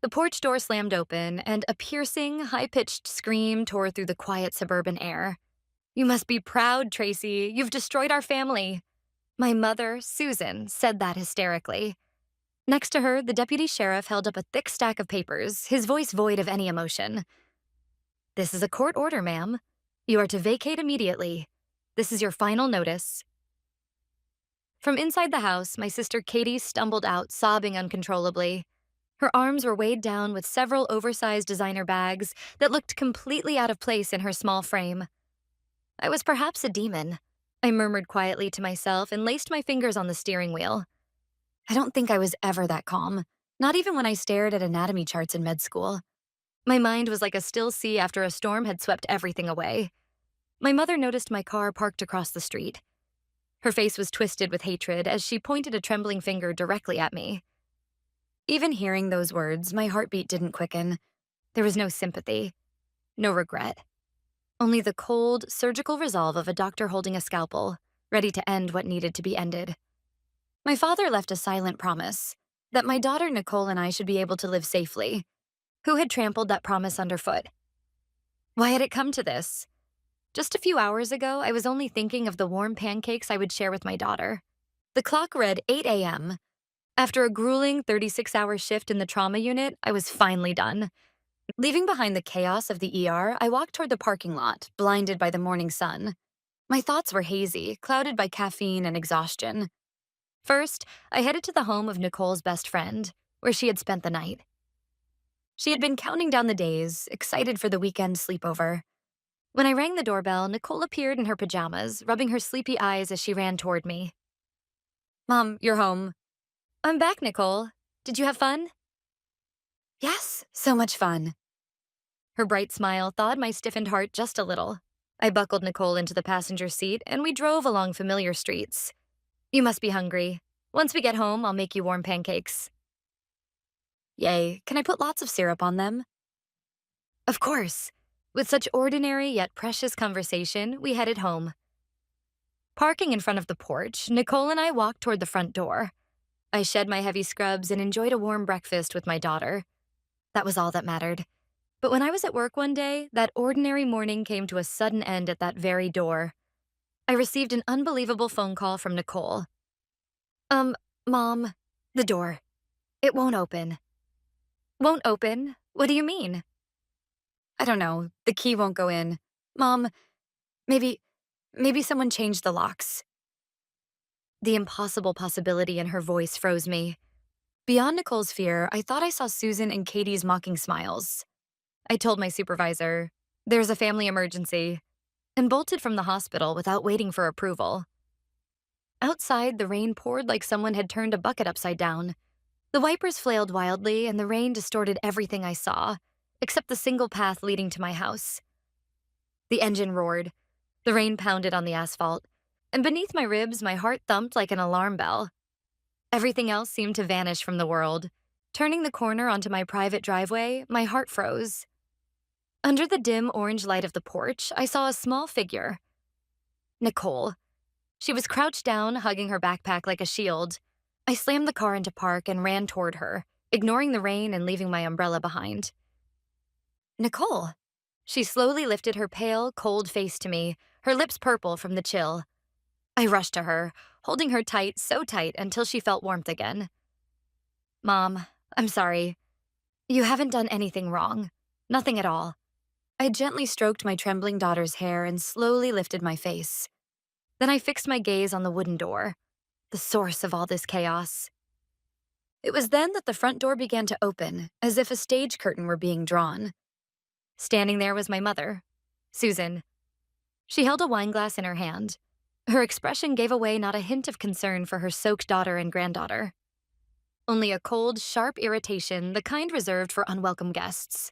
The porch door slammed open, and a piercing, high pitched scream tore through the quiet suburban air. You must be proud, Tracy. You've destroyed our family. My mother, Susan, said that hysterically. Next to her, the deputy sheriff held up a thick stack of papers, his voice void of any emotion. This is a court order, ma'am. You are to vacate immediately. This is your final notice. From inside the house, my sister Katie stumbled out, sobbing uncontrollably. Her arms were weighed down with several oversized designer bags that looked completely out of place in her small frame. I was perhaps a demon. I murmured quietly to myself and laced my fingers on the steering wheel. I don't think I was ever that calm, not even when I stared at anatomy charts in med school. My mind was like a still sea after a storm had swept everything away. My mother noticed my car parked across the street. Her face was twisted with hatred as she pointed a trembling finger directly at me. Even hearing those words, my heartbeat didn't quicken. There was no sympathy, no regret. Only the cold, surgical resolve of a doctor holding a scalpel, ready to end what needed to be ended. My father left a silent promise that my daughter Nicole and I should be able to live safely. Who had trampled that promise underfoot? Why had it come to this? Just a few hours ago, I was only thinking of the warm pancakes I would share with my daughter. The clock read 8 a.m. After a grueling 36-hour shift in the trauma unit, I was finally done. Leaving behind the chaos of the ER, I walked toward the parking lot, blinded by the morning sun. My thoughts were hazy, clouded by caffeine and exhaustion. First, I headed to the home of Nicole's best friend, where she had spent the night. She had been counting down the days, excited for the weekend sleepover. When I rang the doorbell, Nicole appeared in her pajamas, rubbing her sleepy eyes as she ran toward me. Mom, you're home. I'm back, Nicole. Did you have fun? Yes, so much fun. Her bright smile thawed my stiffened heart just a little. I buckled Nicole into the passenger seat, and we drove along familiar streets. You must be hungry. Once we get home, I'll make you warm pancakes. Yay, can I put lots of syrup on them? Of course. With such ordinary yet precious conversation, we headed home. Parking in front of the porch, Nicole and I walked toward the front door. I shed my heavy scrubs and enjoyed a warm breakfast with my daughter. That was all that mattered. But when I was at work one day, that ordinary morning came to a sudden end at that very door. I received an unbelievable phone call from Nicole. Mom, the door. It won't open. Won't open? What do you mean? I don't know. The key won't go in. Mom, maybe someone changed the locks. The impossible possibility in her voice froze me. Beyond Nicole's fear, I thought I saw Susan and Katie's mocking smiles. I told my supervisor, "There's a family emergency," and bolted from the hospital without waiting for approval. Outside, the rain poured like someone had turned a bucket upside down. The wipers flailed wildly, and the rain distorted everything I saw, except the single path leading to my house. The engine roared. The rain pounded on the asphalt, and beneath my ribs, my heart thumped like an alarm bell. Everything else seemed to vanish from the world. Turning the corner onto my private driveway, my heart froze. Under the dim orange light of the porch, I saw a small figure. Nicole. She was crouched down, hugging her backpack like a shield. I slammed the car into park and ran toward her, ignoring the rain and leaving my umbrella behind. Nicole. She slowly lifted her pale, cold face to me, her lips purple from the chill. I rushed to her, holding her tight, so tight until she felt warmth again. Mom, I'm sorry. You haven't done anything wrong. Nothing at all. I gently stroked my trembling daughter's hair and slowly lifted my face. Then I fixed my gaze on the wooden door, the source of all this chaos. It was then that the front door began to open, as if a stage curtain were being drawn. Standing there was my mother, Susan. She held a wineglass in her hand. Her expression gave away not a hint of concern for her soaked daughter and granddaughter. Only a cold, sharp irritation, the kind reserved for unwelcome guests.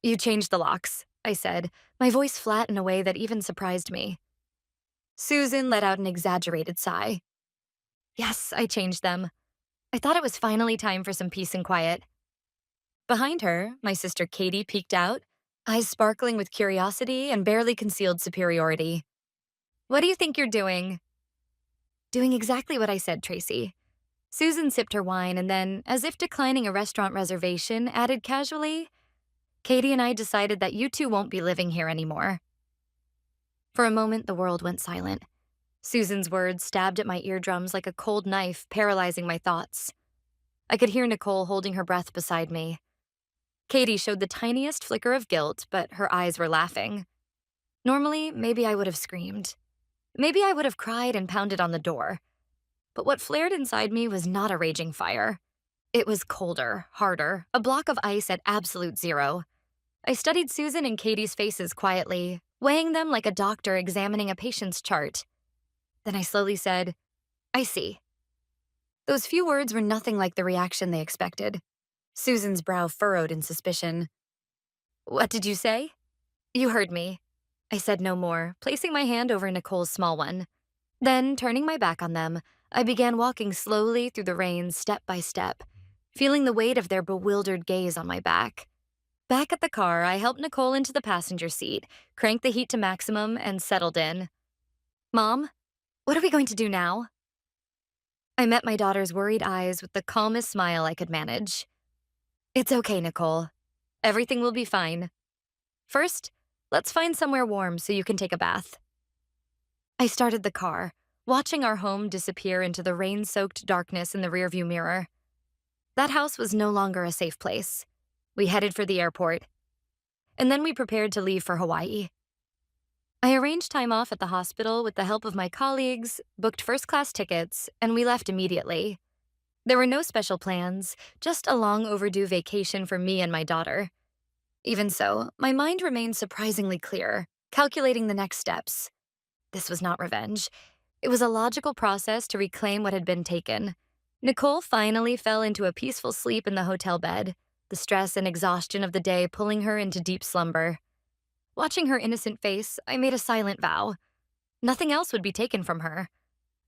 You changed the locks, I said, my voice flat in a way that even surprised me. Susan let out an exaggerated sigh. Yes, I changed them. I thought it was finally time for some peace and quiet. Behind her, my sister Katie peeked out, eyes sparkling with curiosity and barely concealed superiority. What do you think you're doing? Doing exactly what I said, Tracy. Susan sipped her wine and then, as if declining a restaurant reservation, added casually, Katie and I decided that you two won't be living here anymore. For a moment, the world went silent. Susan's words stabbed at my eardrums like a cold knife, paralyzing my thoughts. I could hear Nicole holding her breath beside me. Katie showed the tiniest flicker of guilt, but her eyes were laughing. Normally, maybe I would have screamed. Maybe I would have cried and pounded on the door. But what flared inside me was not a raging fire. It was colder, harder, a block of ice at absolute zero. I studied Susan and Katie's faces quietly, weighing them like a doctor examining a patient's chart. Then I slowly said, I see. Those few words were nothing like the reaction they expected. Susan's brow furrowed in suspicion. What did you say? You heard me. I said no more, placing my hand over Nicole's small one. Then, turning my back on them, I began walking slowly through the rain step by step, feeling the weight of their bewildered gaze on my back. Back at the car, I helped Nicole into the passenger seat, cranked the heat to maximum, and settled in. Mom, what are we going to do now? I met my daughter's worried eyes with the calmest smile I could manage. It's okay, Nicole. Everything will be fine. First, let's find somewhere warm so you can take a bath. I started the car, watching our home disappear into the rain-soaked darkness in the rearview mirror. That house was no longer a safe place. We headed for the airport. And then we prepared to leave for Hawaii. I arranged time off at the hospital with the help of my colleagues, booked first-class tickets, and we left immediately. There were no special plans, just a long overdue vacation for me and my daughter. Even so, my mind remained surprisingly clear, calculating the next steps. This was not revenge. It was a logical process to reclaim what had been taken. Nicole finally fell into a peaceful sleep in the hotel bed, the stress and exhaustion of the day pulling her into deep slumber. Watching her innocent face, I made a silent vow. Nothing else would be taken from her.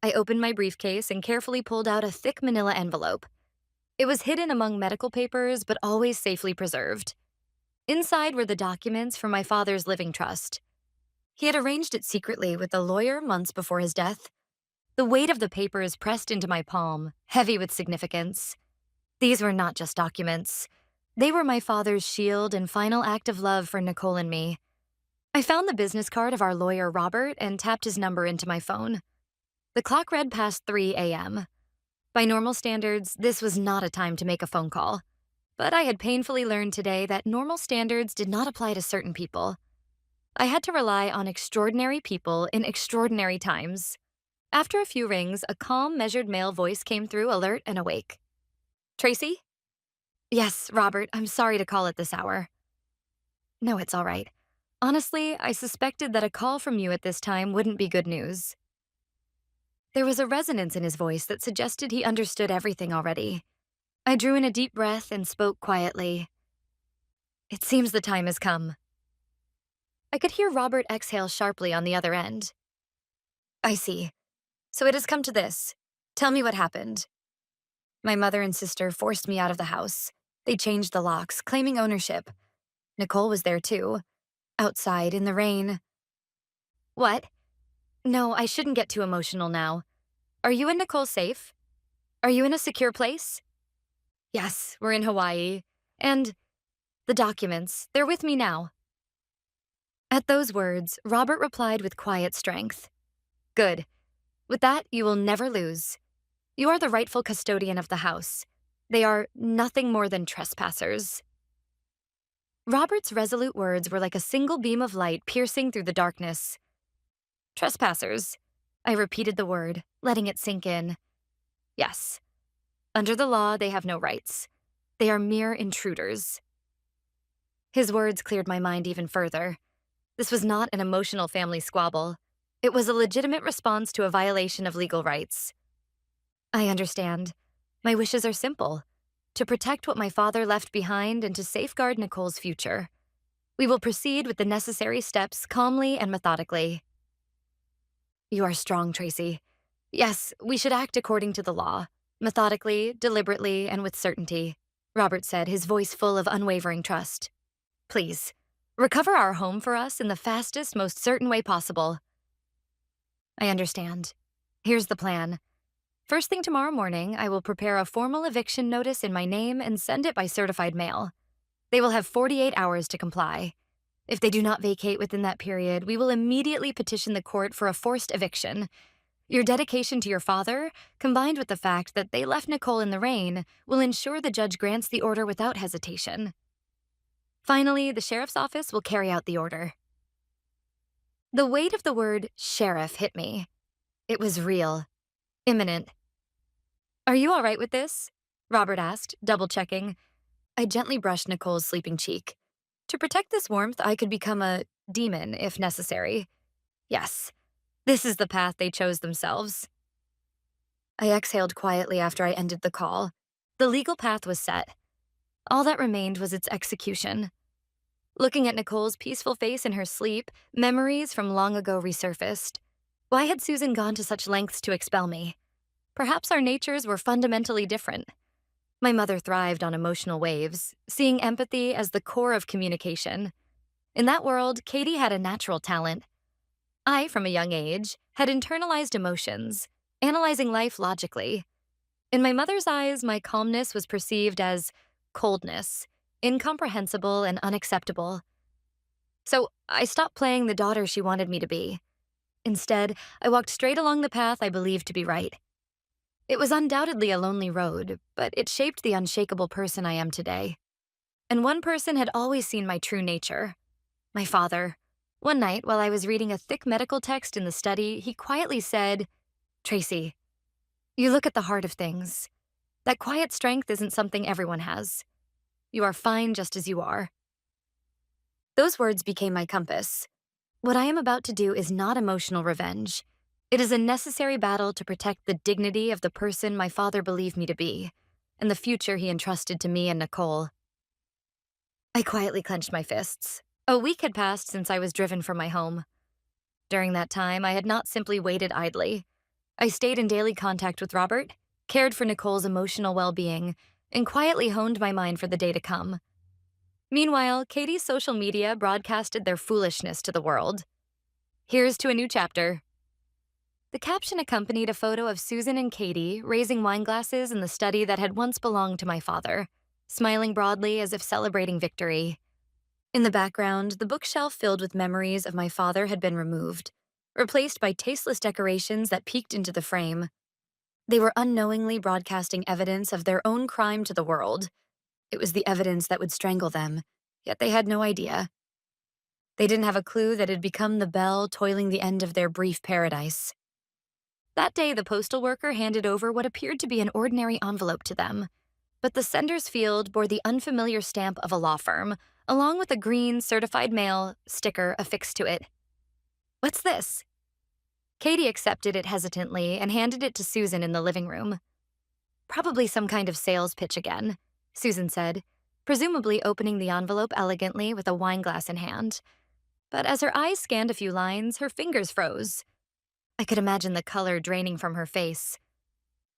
I opened my briefcase and carefully pulled out a thick manila envelope. It was hidden among medical papers, but always safely preserved. Inside were the documents for my father's living trust. He had arranged it secretly with a lawyer months before his death. The weight of the papers pressed into my palm, heavy with significance. These were not just documents. They were my father's shield and final act of love for Nicole and me. I found the business card of our lawyer, Robert, and tapped his number into my phone. The clock read past 3 a.m. By normal standards, this was not a time to make a phone call. But I had painfully learned today that normal standards did not apply to certain people. I had to rely on extraordinary people in extraordinary times. After a few rings, a calm, measured male voice came through, alert and awake. Tracy? Yes, Robert, I'm sorry to call at this hour. No, it's all right. Honestly, I suspected that a call from you at this time wouldn't be good news. There was a resonance in his voice that suggested he understood everything already. I drew in a deep breath and spoke quietly. It seems the time has come. I could hear Robert exhale sharply on the other end. I see. So it has come to this. Tell me what happened. My mother and sister forced me out of the house. They changed the locks, claiming ownership. Nicole was there too. Outside, in the rain. What? No, I shouldn't get too emotional now. Are you and Nicole safe? Are you in a secure place? Yes, we're in Hawaii. And the documents, they're with me now. At those words, Robert replied with quiet strength. Good. With that, you will never lose. You are the rightful custodian of the house. They are nothing more than trespassers. Robert's resolute words were like a single beam of light piercing through the darkness. Trespassers. I repeated the word, letting it sink in. Yes. Under the law, they have no rights. They are mere intruders. His words cleared my mind even further. This was not an emotional family squabble. It was a legitimate response to a violation of legal rights. I understand. My wishes are simple. To protect what my father left behind and to safeguard Nicole's future. We will proceed with the necessary steps calmly and methodically. You are strong, Tracy. Yes, we should act according to the law. Methodically, deliberately, and with certainty, Robert said, his voice full of unwavering trust. Please, recover our home for us in the fastest, most certain way possible. I understand. Here's the plan. First thing tomorrow morning, I will prepare a formal eviction notice in my name and send it by certified mail. They will have 48 hours to comply. If they do not vacate within that period, we will immediately petition the court for a forced eviction. Your dedication to your father, combined with the fact that they left Nicole in the rain, will ensure the judge grants the order without hesitation. Finally, the sheriff's office will carry out the order. The weight of the word sheriff hit me. It was real. Imminent. Are you all right with this? Robert asked, double-checking. I gently brushed Nicole's sleeping cheek. To protect this warmth, I could become a demon if necessary. Yes, this is the path they chose themselves. I exhaled quietly after I ended the call. The legal path was set. All that remained was its execution. Looking at Nicole's peaceful face in her sleep, memories from long ago resurfaced. Why had Susan gone to such lengths to expel me? Perhaps our natures were fundamentally different. My mother thrived on emotional waves, seeing empathy as the core of communication. In that world, Katie had a natural talent. I, from a young age, had internalized emotions, analyzing life logically. In my mother's eyes, my calmness was perceived as coldness, incomprehensible and unacceptable. So I stopped playing the daughter she wanted me to be. Instead, I walked straight along the path I believed to be right. It was undoubtedly a lonely road, but it shaped the unshakable person I am today. And one person had always seen my true nature: my father. One night, while I was reading a thick medical text in the study, he quietly said, "Tracy, you look at the heart of things. That quiet strength isn't something everyone has. You are fine just as you are." Those words became my compass. What I am about to do is not emotional revenge. It is a necessary battle to protect the dignity of the person my father believed me to be, and the future he entrusted to me and Nicole. I quietly clenched my fists. A week had passed since I was driven from my home. During that time, I had not simply waited idly. I stayed in daily contact with Robert, cared for Nicole's emotional well-being, and quietly honed my mind for the day to come. Meanwhile, Katie's social media broadcasted their foolishness to the world. Here's to a new chapter. The caption accompanied a photo of Susan and Katie raising wine glasses in the study that had once belonged to my father, smiling broadly as if celebrating victory. In the background, the bookshelf filled with memories of my father had been removed, replaced by tasteless decorations that peeked into the frame. They were unknowingly broadcasting evidence of their own crime to the world. It was the evidence that would strangle them, yet they had no idea. They didn't have a clue that it had become the bell tolling the end of their brief paradise. That day, the postal worker handed over what appeared to be an ordinary envelope to them, but the sender's field bore the unfamiliar stamp of a law firm, along with a green certified mail sticker affixed to it. "What's this?" Katie accepted it hesitantly and handed it to Susan in the living room. "Probably some kind of sales pitch again," Susan said, presumably opening the envelope elegantly with a wine glass in hand. But as her eyes scanned a few lines, her fingers froze. I could imagine the color draining from her face.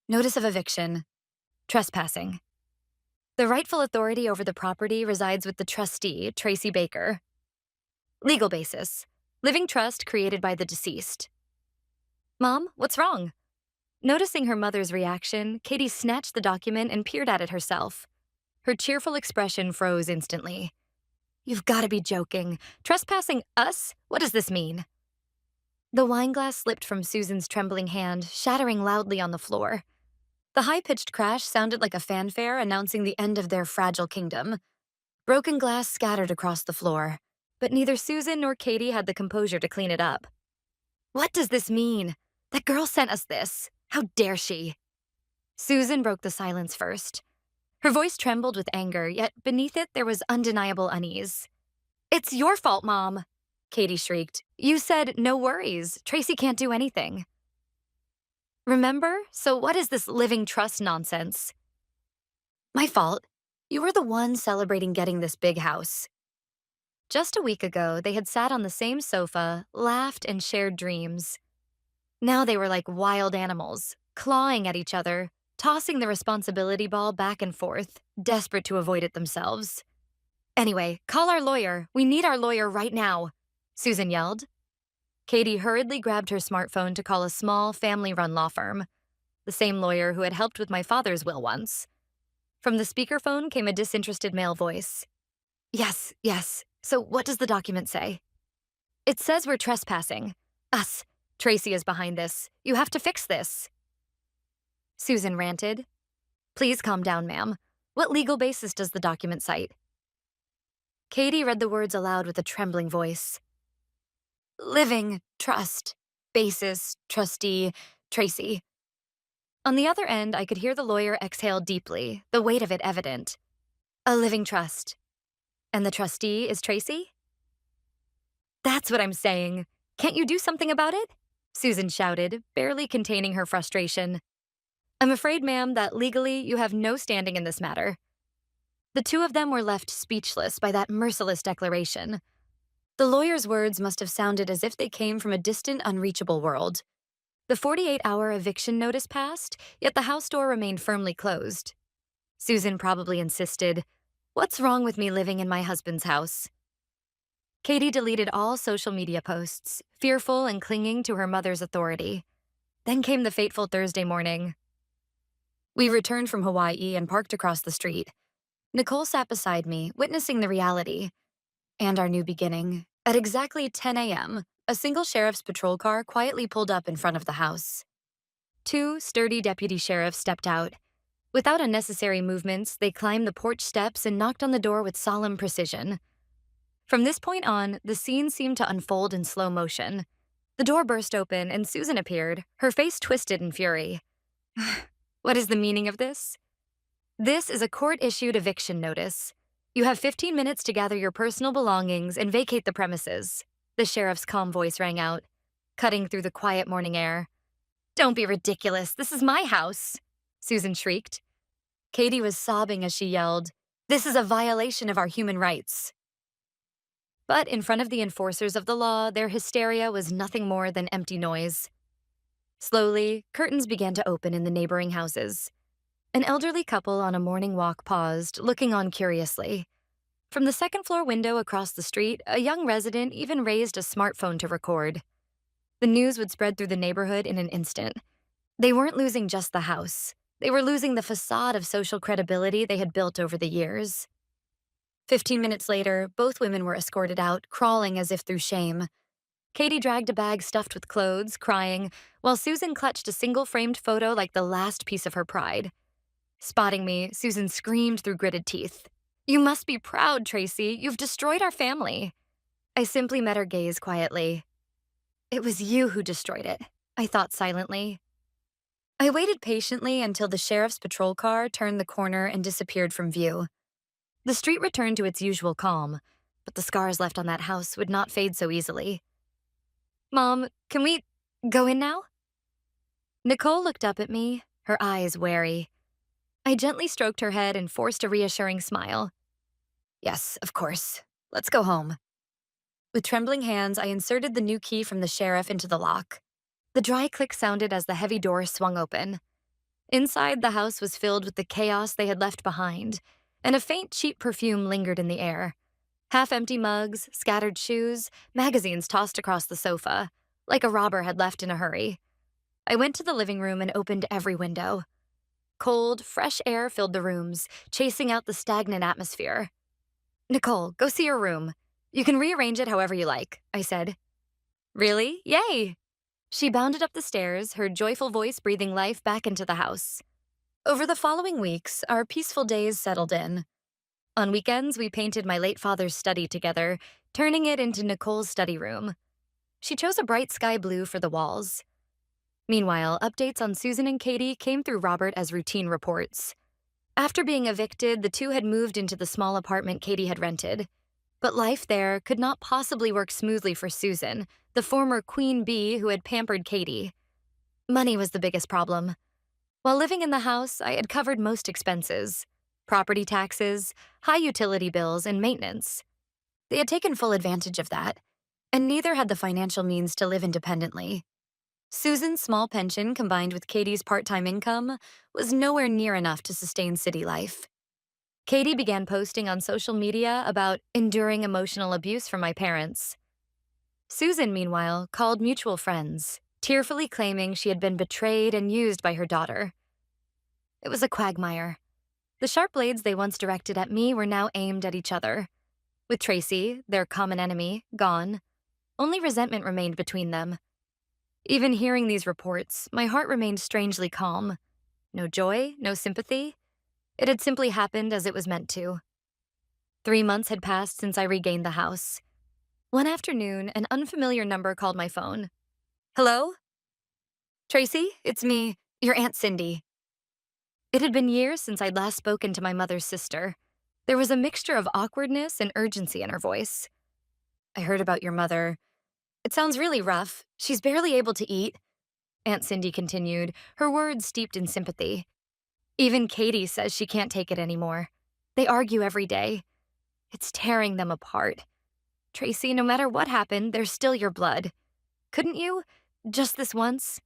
Notice of eviction. Trespassing. The rightful authority over the property resides with the trustee, Tracy Baker. Legal basis. Living trust created by the deceased. "Mom, what's wrong?" Noticing her mother's reaction, Katie snatched the document and peered at it herself. Her cheerful expression froze instantly. "You've got to be joking. Trespassing us? What does this mean?" The wineglass slipped from Susan's trembling hand, shattering loudly on the floor. The high-pitched crash sounded like a fanfare announcing the end of their fragile kingdom. Broken glass scattered across the floor, but neither Susan nor Katie had the composure to clean it up. "What does this mean? That girl sent us this. How dare she?" Susan broke the silence first. Her voice trembled with anger, yet beneath it there was undeniable unease. "It's your fault, Mom," Katie shrieked. "You said, no worries. Tracy can't do anything." "Remember? So what is this living trust nonsense?" "My fault. You were the one celebrating getting this big house." Just a week ago, they had sat on the same sofa, laughed, and shared dreams. Now they were like wild animals, clawing at each other, tossing the responsibility ball back and forth, desperate to avoid it themselves. "Anyway, call our lawyer. We need our lawyer right now," Susan yelled. Katie hurriedly grabbed her smartphone to call a small, family-run law firm. the same lawyer who had helped with my father's will once. From the speakerphone came a disinterested male voice. Yes, yes. So what does the document say? It says we're trespassing. Us. Tracy is behind this. You have to fix this. Susan ranted. Please calm down, ma'am. What legal basis does the document cite? Katie read the words aloud with a trembling voice. Living, trust, basis, trustee, Tracy. On the other end, I could hear the lawyer exhale deeply, the weight of it evident. A living trust. And the trustee is Tracy? That's what I'm saying. Can't you do something about it? Susan shouted, barely containing her frustration. I'm afraid, ma'am, that legally you have no standing in this matter. The two of them were left speechless by that merciless declaration. The lawyer's words must have sounded as if they came from a distant, unreachable world. The 48-hour eviction notice passed, yet the house door remained firmly closed. Susan probably insisted, "What's wrong with me living in my husband's house?" Katie deleted all social media posts, fearful and clinging to her mother's authority. Then came the fateful Thursday morning. We returned from Hawaii and parked across the street. Nicole sat beside me, witnessing the reality and our new beginning. At exactly 10 a.m., a single sheriff's patrol car quietly pulled up in front of the house. Two sturdy deputy sheriffs stepped out. Without unnecessary movements, they climbed the porch steps and knocked on the door with solemn precision. From this point on, the scene seemed to unfold in slow motion. The door burst open and Susan appeared, her face twisted in fury. What is the meaning of this? This is a court-issued eviction notice. You have 15 minutes to gather your personal belongings and vacate the premises. The sheriff's calm voice rang out, cutting through the quiet morning air. Don't be ridiculous. This is my house, Susan shrieked. Katie was sobbing as she yelled, This is a violation of our human rights. But in front of the enforcers of the law, their hysteria was nothing more than empty noise. Slowly, curtains began to open in the neighboring houses. An elderly couple on a morning walk paused, looking on curiously. From the second-floor window across the street, a young resident even raised a smartphone to record. The news would spread through the neighborhood in an instant. They weren't losing just the house. They were losing the facade of social credibility they had built over the years. 15 minutes later, both women were escorted out, crawling as if through shame. Katie dragged a bag stuffed with clothes, crying, while Susan clutched a single-framed photo like the last piece of her pride. Spotting me, Susan screamed through gritted teeth. You must be proud, Tracy. You've destroyed our family. I simply met her gaze quietly. It was you who destroyed it, I thought silently. I waited patiently until the sheriff's patrol car turned the corner and disappeared from view. The street returned to its usual calm, but the scars left on that house would not fade so easily. Mom, can we go in now? Nicole looked up at me, her eyes wary. I gently stroked her head and forced a reassuring smile. Yes, of course. Let's go home. With trembling hands, I inserted the new key from the sheriff into the lock. The dry click sounded as the heavy door swung open. Inside, the house was filled with the chaos they had left behind, and a faint, cheap perfume lingered in the air. Half-empty mugs, scattered shoes, magazines tossed across the sofa, like a robber had left in a hurry. I went to the living room and opened every window. Cold, fresh air filled the rooms, chasing out the stagnant atmosphere. Nicole, go see your room. You can rearrange it however you like, I said. Really? Yay! She bounded up the stairs, her joyful voice breathing life back into the house. Over the following weeks, our peaceful days settled in. On weekends, we painted my late father's study together, turning it into Nicole's study room. She chose a bright sky blue for the walls. Meanwhile, updates on Susan and Katie came through Robert as routine reports. After being evicted, the two had moved into the small apartment Katie had rented. But life there could not possibly work smoothly for Susan, the former queen bee who had pampered Katie. Money was the biggest problem. While living in the house, I had covered most expenses: property taxes, high utility bills, and maintenance. They had taken full advantage of that, and neither had the financial means to live independently. Susan's small pension combined with Katie's part-time income was nowhere near enough to sustain city life. Katie began posting on social media about enduring emotional abuse from my parents. Susan, meanwhile, called mutual friends, tearfully claiming she had been betrayed and used by her daughter. It was a quagmire. The sharp blades they once directed at me were now aimed at each other. With Tracy, their common enemy, gone, only resentment remained between them. Even hearing these reports, my heart remained strangely calm. No joy, no sympathy. It had simply happened as it was meant to. 3 months had passed since I regained the house. One afternoon, an unfamiliar number called my phone. Hello? Tracy, it's me, your Aunt Cindy. It had been years since I'd last spoken to my mother's sister. There was a mixture of awkwardness and urgency in her voice. I heard about your mother. It sounds really rough. She's barely able to eat. Aunt Cindy continued, her words steeped in sympathy. Even Katie says she can't take it anymore. They argue every day. It's tearing them apart. Tracy, no matter what happened, they're still your blood. Couldn't you, just this once,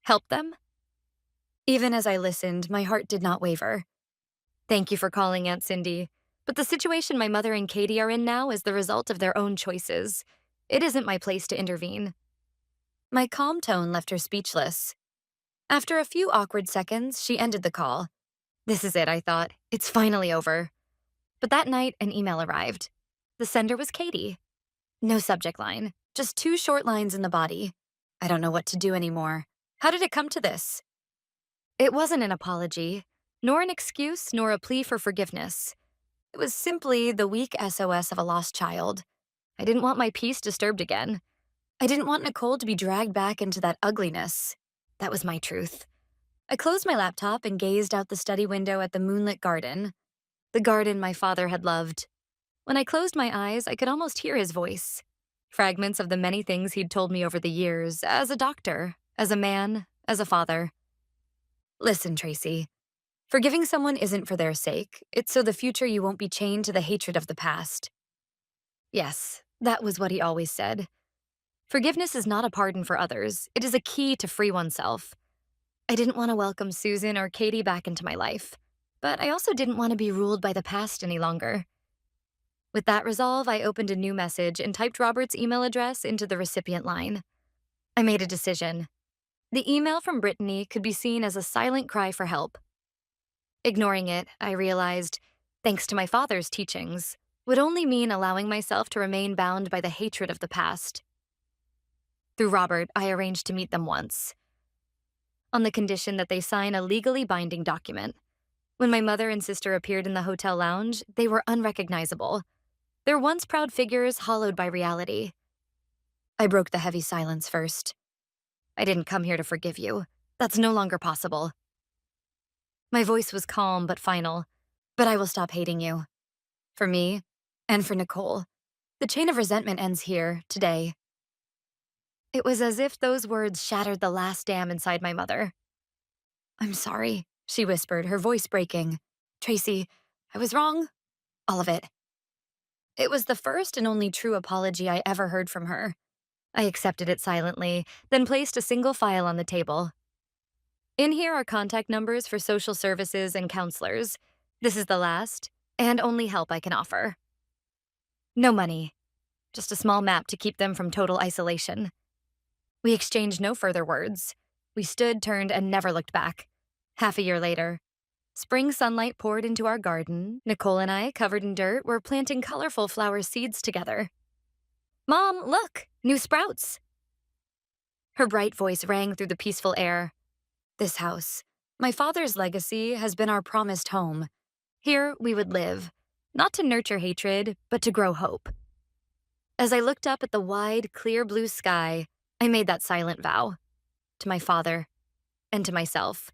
help them? Even as I listened, my heart did not waver. Thank you for calling, Aunt Cindy. But the situation my mother and Katie are in now is the result of their own choices. It isn't my place to intervene. My calm tone left her speechless. After a few awkward seconds, she ended the call. This is it, I thought. It's finally over. But that night, an email arrived. The sender was Katie. No subject line, just 2 short lines in the body. I don't know what to do anymore. How did it come to this? It wasn't an apology, nor an excuse, nor a plea for forgiveness. It was simply the weak SOS of a lost child. I didn't want my peace disturbed again. I didn't want Nicole to be dragged back into that ugliness. That was my truth. I closed my laptop and gazed out the study window at the moonlit garden. The garden my father had loved. When I closed my eyes, I could almost hear his voice. Fragments of the many things he'd told me over the years, as a doctor, as a man, as a father. Listen, Tracy. Forgiving someone isn't for their sake. It's so the future you won't be chained to the hatred of the past. Yes, that was what he always said. Forgiveness is not a pardon for others. It is a key to free oneself. I didn't want to welcome Susan or Katie back into my life, but I also didn't want to be ruled by the past any longer. With that resolve, I opened a new message and typed Robert's email address into the recipient line. I made a decision. The email from Brittany could be seen as a silent cry for help. Ignoring it, I realized, thanks to my father's teachings, would only mean allowing myself to remain bound by the hatred of the past. Through Robert, I arranged to meet them once, on the condition that they sign a legally binding document. When my mother and sister appeared in the hotel lounge, they were unrecognizable, their once proud figures hollowed by reality. I broke the heavy silence first. I didn't come here to forgive you. That's no longer possible. My voice was calm but final, but I will stop hating you. For me, and for Nicole. The chain of resentment ends here, today. It was as if those words shattered the last dam inside my mother. I'm sorry, she whispered, her voice breaking. Tracy, I was wrong. All of it. It was the first and only true apology I ever heard from her. I accepted it silently, then placed a single file on the table. In here are contact numbers for social services and counselors. This is the last and only help I can offer. No money, just a small map to keep them from total isolation. We exchanged no further words. We stood, turned, and never looked back. Half a year later, spring sunlight poured into our garden. Nicole and I, covered in dirt, were planting colorful flower seeds together. Mom, look, new sprouts. Her bright voice rang through the peaceful air. This house, my father's legacy, has been our promised home. Here we would live, not to nurture hatred, but to grow hope. As I looked up at the wide, clear blue sky, I made that silent vow. To my father, and to myself.